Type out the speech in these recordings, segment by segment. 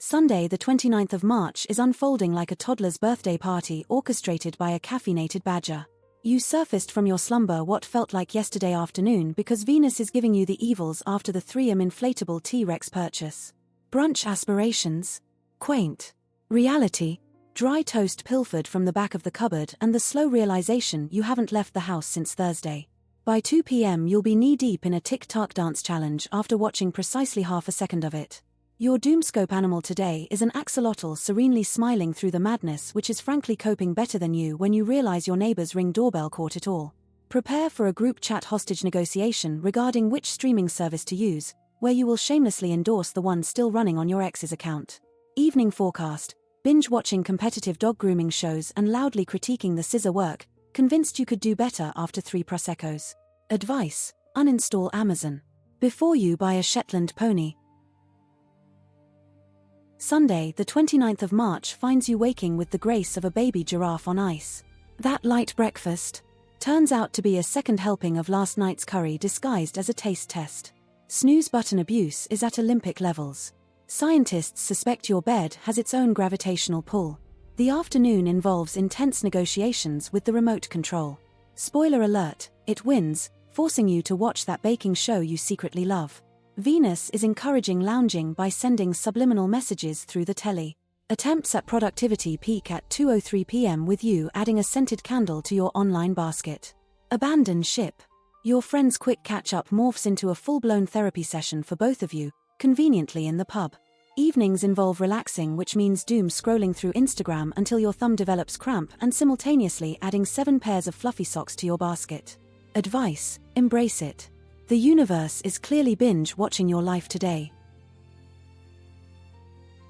Sunday, the 29th of March, is unfolding like a toddler's birthday party orchestrated by a caffeinated badger. You surfaced from your slumber what felt like yesterday afternoon because Venus is giving you the evils after the 3M inflatable T-Rex purchase. Brunch aspirations? Quaint. Reality? Dry toast pilfered from the back of the cupboard and the slow realization you haven't left the house since Thursday. By 2 p.m. you'll be knee-deep in a tick-tock dance challenge after watching precisely half a second of it. Your doomscope animal today is an axolotl serenely smiling through the madness, which is frankly coping better than you when you realize your neighbor's Ring doorbell caught it all. Prepare for a group chat hostage negotiation regarding which streaming service to use, where you will shamelessly endorse the one still running on your ex's account. Evening forecast: binge-watching competitive dog grooming shows and loudly critiquing the scissor work, convinced you could do better after 3 Prosecco's. Advice: uninstall Amazon before you buy a Shetland pony. Sunday, the 29th of March, finds you waking with the grace of a baby giraffe on ice. That light breakfast turns out to be a second helping of last night's curry disguised as a taste test. Snooze button abuse is at Olympic levels. Scientists suspect your bed has its own gravitational pull. The afternoon involves intense negotiations with the remote control. Spoiler alert, it wins, forcing you to watch that baking show you secretly love. Venus is encouraging lounging by sending subliminal messages through the telly. Attempts at productivity peak at 2:03 p.m. with you adding a scented candle to your online basket. Abandon ship. Your friend's quick catch-up morphs into a full-blown therapy session for both of you, conveniently in the pub. Evenings involve relaxing, which means doom scrolling through Instagram until your thumb develops cramp and simultaneously adding 7 pairs of fluffy socks to your basket. Advice: embrace it. The universe is clearly binge-watching your life today.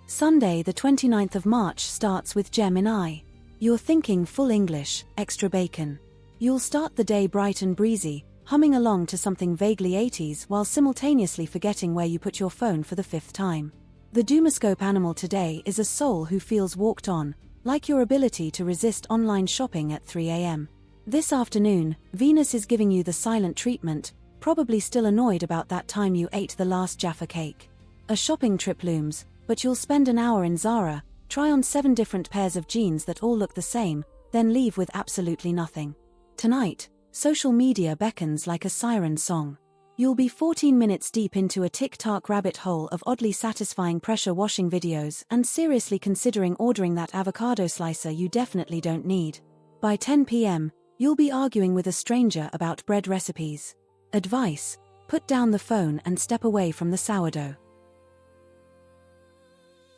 Sunday, the 29th of March, starts with Gemini. You're thinking full English, extra bacon. You'll start the day bright and breezy, humming along to something vaguely 80s while simultaneously forgetting where you put your phone for the 5th time. The Doomoscope animal today is a soul who feels walked on, like your ability to resist online shopping at 3 a.m. This afternoon, Venus is giving you the silent treatment, probably still annoyed about that time you ate the last Jaffa cake. A shopping trip looms, but you'll spend an hour in Zara, try on 7 different pairs of jeans that all look the same, then leave with absolutely nothing. Tonight, social media beckons like a siren song. You'll be 14 minutes deep into a TikTok rabbit hole of oddly satisfying pressure washing videos and seriously considering ordering that avocado slicer you definitely don't need. By 10 p.m., you'll be arguing with a stranger about bread recipes. Advice: put down the phone and step away from the sourdough.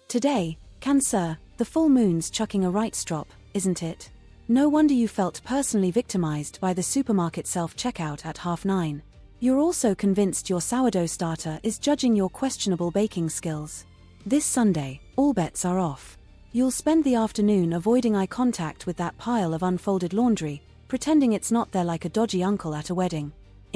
Today, Cancer, the full moon's chucking a right strop, isn't it? No wonder you felt personally victimized by the supermarket self-checkout at 9:30. You're also convinced your sourdough starter is judging your questionable baking skills. This Sunday, all bets are off. You'll spend the afternoon avoiding eye contact with that pile of unfolded laundry, pretending it's not there like a dodgy uncle at a wedding.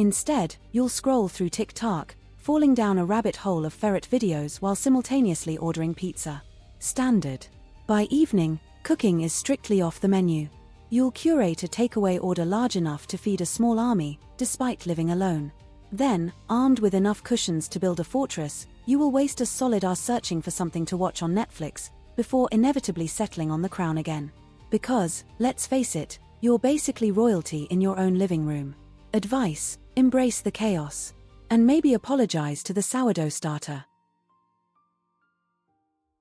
Instead, you'll scroll through TikTok, falling down a rabbit hole of ferret videos while simultaneously ordering pizza. Standard. By evening, cooking is strictly off the menu. You'll curate a takeaway order large enough to feed a small army, despite living alone. Then, armed with enough cushions to build a fortress, you will waste a solid hour searching for something to watch on Netflix, before inevitably settling on The Crown again. Because, let's face it, you're basically royalty in your own living room. Advice: embrace the chaos. And maybe apologize to the sourdough starter.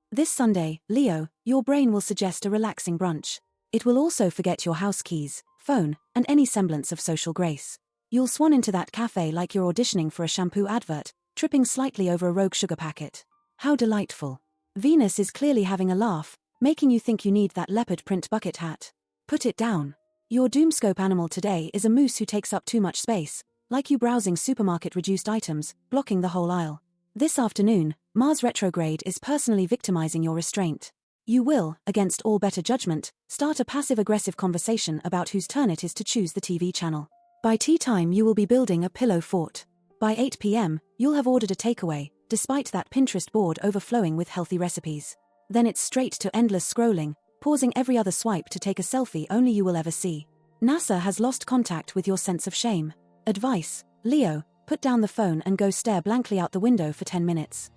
This Sunday, Leo, your brain will suggest a relaxing brunch. It will also forget your house keys, phone, and any semblance of social grace. You'll swan into that cafe like you're auditioning for a shampoo advert, tripping slightly over a rogue sugar packet. How delightful. Venus is clearly having a laugh, making you think you need that leopard print bucket hat. Put it down. Your doomscope animal today is a moose who takes up too much space, like you browsing supermarket reduced items, blocking the whole aisle. This afternoon, Mars retrograde is personally victimizing your restraint. You will, against all better judgment, start a passive-aggressive conversation about whose turn it is to choose the TV channel. By tea time you will be building a pillow fort. By 8 p.m., you'll have ordered a takeaway, despite that Pinterest board overflowing with healthy recipes. Then it's straight to endless scrolling, pausing every other swipe to take a selfie only you will ever see. NASA has lost contact with your sense of shame. Advice: Leo, put down the phone and go stare blankly out the window for 10 minutes.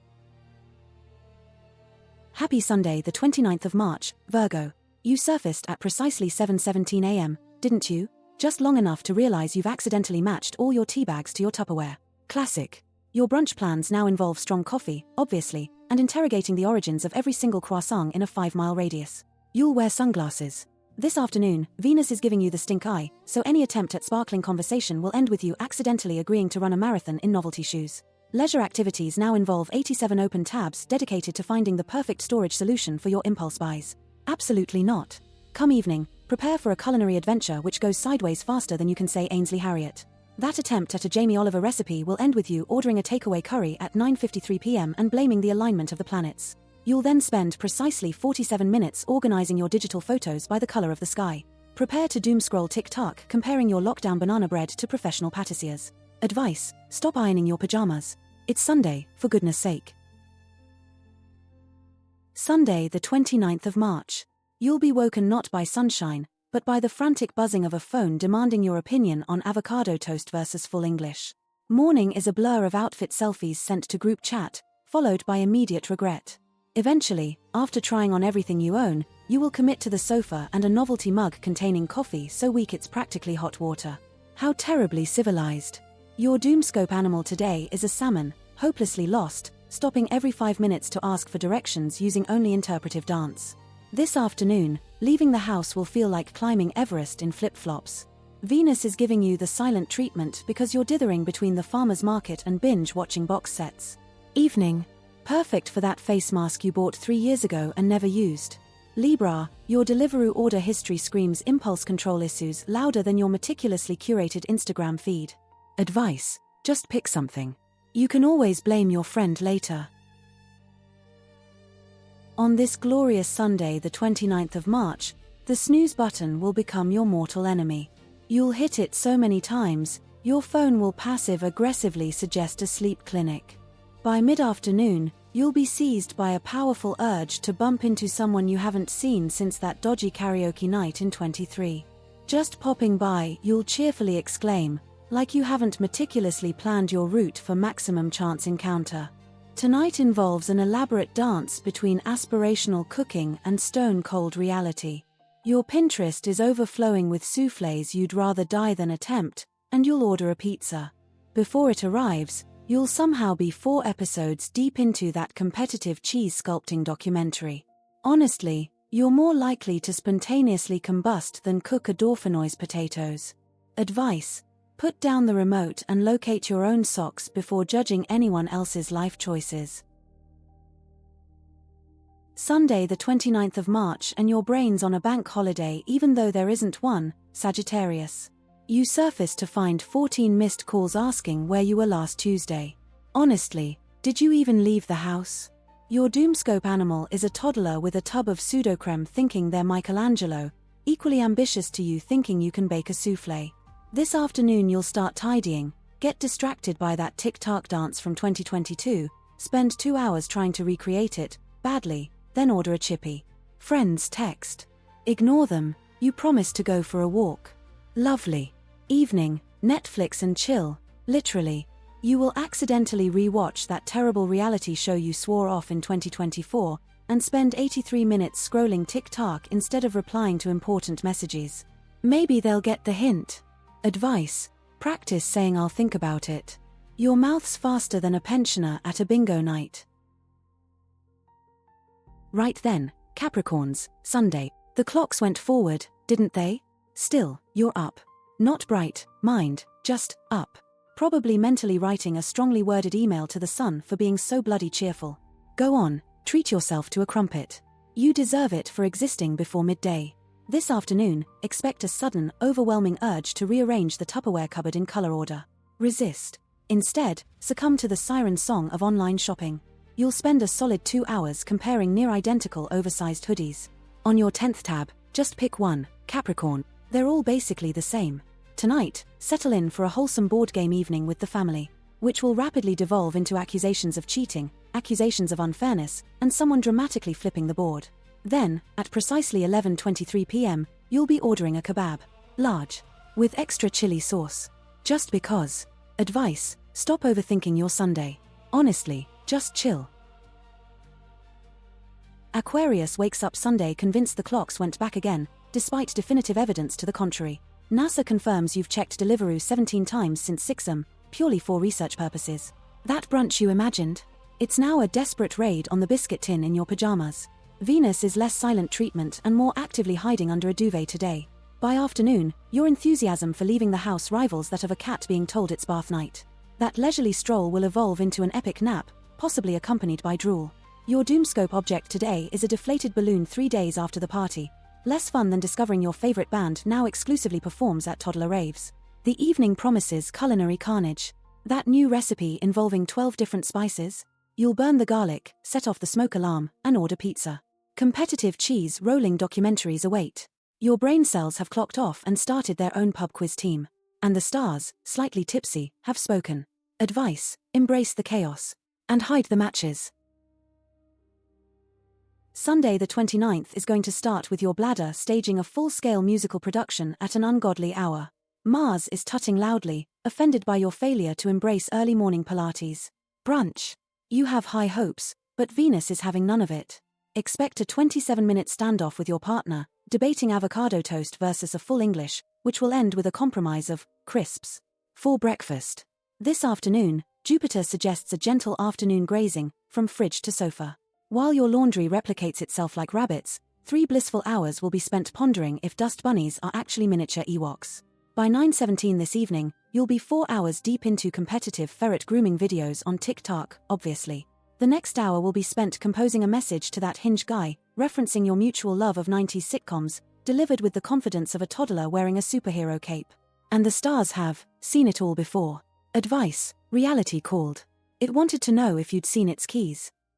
Happy Sunday, the 29th of March, Virgo. You surfaced at precisely 7:17 a.m., didn't you? Just long enough to realize you've accidentally matched all your tea bags to your Tupperware. Classic. Your brunch plans now involve strong coffee, obviously, and interrogating the origins of every single croissant in a 5-mile radius. You'll wear sunglasses. This afternoon, Venus is giving you the stink eye, so any attempt at sparkling conversation will end with you accidentally agreeing to run a marathon in novelty shoes. Leisure activities now involve 87 open tabs dedicated to finding the perfect storage solution for your impulse buys. Absolutely not. Come evening, prepare for a culinary adventure which goes sideways faster than you can say Ainsley Harriott. That attempt at a Jamie Oliver recipe will end with you ordering a takeaway curry at 9:53 p.m. and blaming the alignment of the planets. You'll then spend precisely 47 minutes organizing your digital photos by the color of the sky. Prepare to doom scroll TikTok comparing your lockdown banana bread to professional patissiers. Advice: stop ironing your pajamas. It's Sunday, for goodness sake. Sunday, the 29th of March. You'll be woken not by sunshine, but by the frantic buzzing of a phone demanding your opinion on avocado toast versus full English. Morning is a blur of outfit selfies sent to group chat, followed by immediate regret. Eventually, after trying on everything you own, you will commit to the sofa and a novelty mug containing coffee so weak it's practically hot water. How terribly civilized. Your doomscope animal today is a salmon, hopelessly lost, stopping every 5 minutes to ask for directions using only interpretive dance. This afternoon, leaving the house will feel like climbing Everest in flip-flops. Venus is giving you the silent treatment because you're dithering between the farmer's market and binge-watching box sets. Evening. Perfect for that face mask you bought 3 years ago and never used. Libra, your Deliveroo order history screams impulse control issues louder than your meticulously curated Instagram feed. Advice: just pick something. You can always blame your friend later. On this glorious Sunday, the 29th of March, the snooze button will become your mortal enemy. You'll hit it so many times, your phone will passive-aggressively suggest a sleep clinic. By mid-afternoon, you'll be seized by a powerful urge to bump into someone you haven't seen since that dodgy karaoke night in 23. Just popping by, you'll cheerfully exclaim, like you haven't meticulously planned your route for maximum chance encounter. Tonight involves an elaborate dance between aspirational cooking and stone-cold reality. Your Pinterest is overflowing with soufflés you'd rather die than attempt, and you'll order a pizza. Before it arrives, you'll somehow be 4 episodes deep into that competitive cheese sculpting documentary. Honestly, you're more likely to spontaneously combust than cook a Dauphinoise potatoes. Advice: put down the remote and locate your own socks before judging anyone else's life choices. Sunday, the 29th of March, and your brain's on a bank holiday even though there isn't one, Sagittarius. You surface to find 14 missed calls asking where you were last Tuesday. Honestly, did you even leave the house? Your doomscope animal is a toddler with a tub of pseudocreme thinking they're Michelangelo, equally ambitious to you thinking you can bake a soufflé. This afternoon you'll start tidying, get distracted by that TikTok dance from 2022, spend 2 hours trying to recreate it, badly, then order a chippy. Friends text. Ignore them, you promised to go for a walk. Lovely. Evening, Netflix and chill, literally. You will accidentally re-watch that terrible reality show you swore off in 2024, and spend 83 minutes scrolling TikTok instead of replying to important messages. Maybe they'll get the hint. Advice: practice saying "I'll think about it." Your mouth's faster than a pensioner at a bingo night. Right then, Capricorns, Sunday. The clocks went forward, didn't they? Still, you're up. Not bright, mind, just up. Probably mentally writing a strongly worded email to the sun for being so bloody cheerful. Go on, treat yourself to a crumpet. You deserve it for existing before midday. This afternoon, expect a sudden, overwhelming urge to rearrange the Tupperware cupboard in color order. Resist. Instead, succumb to the siren song of online shopping. You'll spend a solid 2 hours comparing near-identical oversized hoodies. On your 10th tab, just pick one, Capricorn. They're all basically the same. Tonight, settle in for a wholesome board game evening with the family, which will rapidly devolve into accusations of cheating, accusations of unfairness, and someone dramatically flipping the board. Then, at precisely 11:23 p.m., you'll be ordering a kebab. Large. With extra chili sauce. Just because. Advice: stop overthinking your Sunday. Honestly, just chill. Aquarius wakes up Sunday convinced the clocks went back again, despite definitive evidence to the contrary. NASA confirms you've checked Deliveroo 17 times since 6 purely for research purposes. That brunch you imagined? It's now a desperate raid on the biscuit tin in your pajamas. Venus is less silent treatment and more actively hiding under a duvet today. By afternoon, your enthusiasm for leaving the house rivals that of a cat being told it's bath night. That leisurely stroll will evolve into an epic nap, possibly accompanied by drool. Your doomscope object today is a deflated balloon 3 days after the party. Less fun than discovering your favorite band now exclusively performs at toddler raves. The evening promises culinary carnage. That new recipe involving 12 different spices? You'll burn the garlic, set off the smoke alarm, and order pizza. Competitive cheese rolling documentaries await. Your brain cells have clocked off and started their own pub quiz team. And the stars, slightly tipsy, have spoken. Advice: embrace the chaos. And hide the matches. Sunday the 29th is going to start with your bladder staging a full-scale musical production at an ungodly hour. Mars is tutting loudly, offended by your failure to embrace early morning Pilates. Brunch. You have high hopes, but Venus is having none of it. Expect a 27-minute standoff with your partner, debating avocado toast versus a full English, which will end with a compromise of crisps. For breakfast. This afternoon, Jupiter suggests a gentle afternoon grazing, from fridge to sofa. While your laundry replicates itself like rabbits, 3 blissful hours will be spent pondering if dust bunnies are actually miniature Ewoks. By 9:17 this evening, you'll be 4 hours deep into competitive ferret grooming videos on TikTok, obviously. The next hour will be spent composing a message to that hinge guy, referencing your mutual love of 90s sitcoms, delivered with the confidence of a toddler wearing a superhero cape. And the stars have seen it all before. Advice: reality called. It wanted to know if you'd seen its keys.